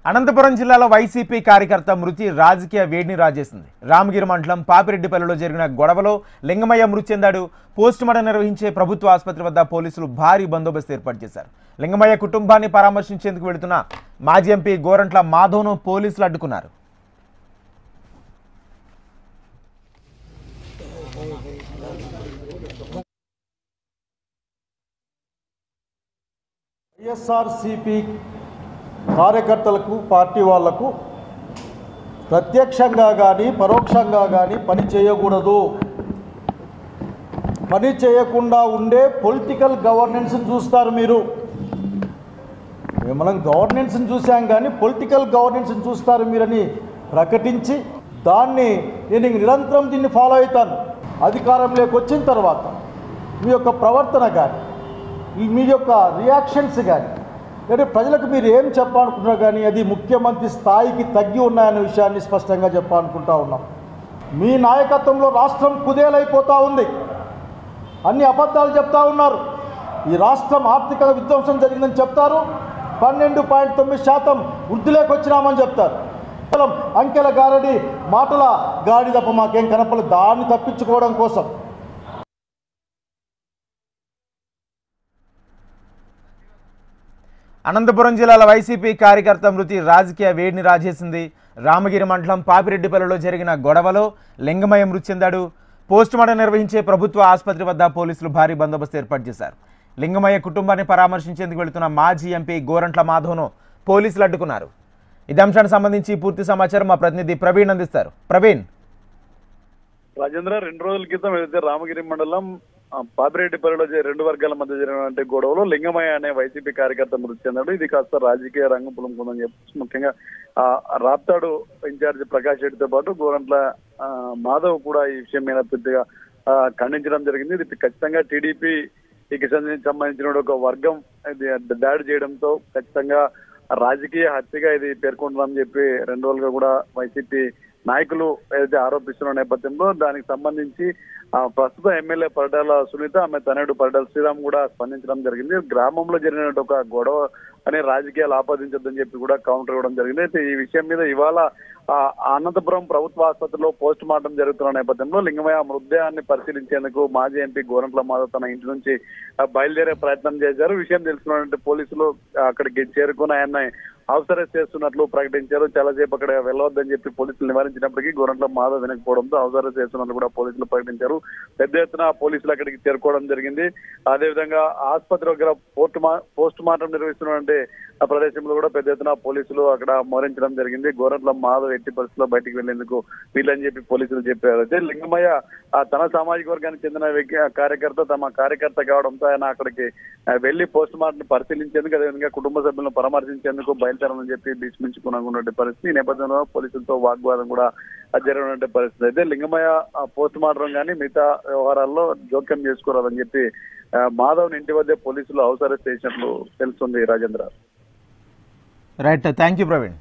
అనంతపురం జిల్లాలో వైసీపీ కార్యకర్త మృతి రాజకీయ వేడిని రాజేసింది. రామగిరి మండలం పాపిరెడ్డిపల్లిలో జరిగిన గొడవలో లింగమయ్య మృతి చెందాడు. పోస్టుమార్టం నిర్వహించే ప్రభుత్వ ఆసుపత్రి వద్ద పోలీసులు భారీ బందోబస్తు ఏర్పాటు చేశారు. లింగమయ్య కుటుంబాన్ని పరామర్శించేందుకు వెళుతున్న మాజీ ఎంపీ గోరంట్ల మాధవ్ను పోలీసులు అడ్డుకున్నారు. వైఎస్ఆర్సీపీ కార్యకర్తలకు పార్టీ వాళ్లకు ప్రత్యక్షంగా కానీ పరోక్షంగా కానీ పని చేయకూడదు. పని చేయకుండా ఉండే పొలిటికల్ గవర్నెన్స్ని చూస్తారు. మనం గవర్నెన్స్ని చూసాం కానీ పొలిటికల్ గవర్నెన్స్ని చూస్తారు మీరని ప్రకటించి దాన్ని నేను నిరంతరం దీన్ని ఫాలో అవుతాను. అధికారంలోకి వచ్చిన తర్వాత మీ యొక్క ప్రవర్తన కానీ మీ యొక్క రియాక్షన్స్ కానీ అంటే ప్రజలకు మీరు ఏం చెప్పాలనుకుంటున్నారు కానీ అది ముఖ్యమంత్రి స్థాయికి తగ్గి ఉన్నాయనే విషయాన్ని స్పష్టంగా చెప్పాలనుకుంటా ఉన్నాం. మీ నాయకత్వంలో రాష్ట్రం కుదేలైపోతూ ఉంది. అన్ని అబద్ధాలు చెప్తా ఉన్నారు. ఈ రాష్ట్రం ఆర్థిక విధ్వంసం జరిగిందని చెప్తారు. 12.9% వృద్ధిలోకి వచ్చినామని చెప్తారు. కేవలం అంకెల గారడి మాటల గాడి తప్ప మాకేం కనపడలేదు. దాన్ని తప్పించుకోవడం కోసం అనంతపురం జిల్లాలో వైసీపీ కార్యకర్త మృతి రాజకీయ వేడిని రాజేసింది. రామగిరి మండలం పాపిరెడ్డిపల్లిలో జరిగిన గొడవలో లింగమయ్య మృతి చెందాడు. పోస్టుమార్టం నిర్వహించే ప్రభుత్వ ఆసుపత్రి వద్ద పోలీసులు భారీ బందోబస్తు ఏర్పాటు చేశారు. లింగమయ్య కుటుంబాన్ని పరామర్శించేందుకు వెళుతున్న మాజీ ఎంపీ గోరంట్ల మాధవ్ను పోలీసులు అడ్డుకున్నారు. ఇదే అంశానికి సంబంధించి పూర్తి సమాచారం మా ప్రతినిధి ప్రవీణ్ అందిస్తారు. ప్రవీణ్. రాజేంద్ర, 2 రోజుల క్రితం ఏదైతే రామగిరి మండలం పాపిరెడ్డిపల్లిలో 2 వర్గాల మధ్య జరిగినటువంటి గొడవలో లింగమయ్య అనే వైసీపీ కార్యకర్త మృతి చెందాడు. ఇది కాస్త రాజకీయ రంగం పులుముకుందని చెప్పి ముఖ్యంగా రాప్తాడు ఇన్ఛార్జి ప్రకాష్ రెడ్డితో పాటు గోరంట్ల మాధవ్ కూడా ఈ విషయం మీద పెద్దగా ఖండించడం జరిగింది. ఇది ఖచ్చితంగా టీడీపీకి సంబంధించిన ఒక వర్గం దాడి చేయడంతో ఖచ్చితంగా రాజకీయ హత్యగా ఇది పేర్కొంటుందని చెప్పి 2 రోజులుగా కూడా వైసీపీ నాయకులు ఏదైతే ఆరోపిస్తున్న నేపథ్యంలో దానికి సంబంధించి ప్రస్తుత ఎమ్మెల్యే పరిటాల సునీత, ఆమె తనయుడు పరిటాల శ్రీరామ్ కూడా స్పందించడం జరిగింది. గ్రామంలో జరిగిన ఒక గొడవ అనే రాజకీయాలు ఆపాదించొద్దని చెప్పి కూడా కౌంటర్ ఇవ్వడం జరిగింది. అయితే ఈ విషయం మీద ఇవాళ అనంతపురం ప్రభుత్వ ఆసుపత్రిలో పోస్ట్ మార్టం జరుగుతున్న నేపథ్యంలో లింగమయ్య మృతదేహాన్ని పరిశీలించేందుకు మాజీ ఎంపీ గోరంట్ల మాధవ్ తన ఇంటి నుంచి బయలుదేరే ప్రయత్నం చేశారు. విషయం తెలుసుకున్నటువంటి పోలీసులు అక్కడికి చేరుకుని ఆయన హౌస్ అరెస్ట్ చేస్తున్నట్లు ప్రకటించారు. చాలాసేపు అక్కడ వెళ్ళవద్దని చెప్పి పోలీసులు నివారించినప్పటికీ గోరంట్ల మాధవ్ వినకపోవడంతో హౌస్ అరెస్ట్ చేస్తున్నట్లు కూడా పోలీసులు ప్రకటించారు. పెద్ద ఎత్తున పోలీసులు అక్కడికి చేరుకోవడం జరిగింది. అదేవిధంగా ఆసుపత్రి దగ్గర పోస్ట్ మార్టం నిర్వహిస్తున్నటువంటి ప్రదేశంలో కూడా పెద్ద ఎత్తున పోలీసులు అక్కడ మోహరించడం జరిగింది. గోరంట్ల మాధవ్ ఎట్టి పరిస్థితుల్లో బయటికి వెళ్లేందుకు వీళ్ళని చెప్పి పోలీసులు చెప్పారు. అయితే లింగమయ్య తన సామాజిక వర్గానికి చెందిన కార్యకర్త, తమ కార్యకర్త కావడంతో ఆయన అక్కడికి వెళ్లి పోస్ట్ మార్టం పరిశీలించేందుకు, అదేవిధంగా కుటుంబ సభ్యులను పరామర్శించేందుకు బయలుదేరాలని చెప్పి భీష్మించుకున్నటువంటి పరిస్థితి. ఈ నేపథ్యంలో పోలీసులతో వాగ్వాదం కూడా జరిగినటువంటి పరిస్థితి. అయితే లింగమయ్య పోస్ట్ మార్టం కానీ మిగతా వ్యవహారాల్లో జోక్యం చేసుకోరాదని చెప్పి మాధవ్ ఇంటి వద్దే పోలీసులు హౌస్ అరెస్ట్ చేసినట్లు తెలుస్తుంది. Rajendra. Right, thank you Praveen.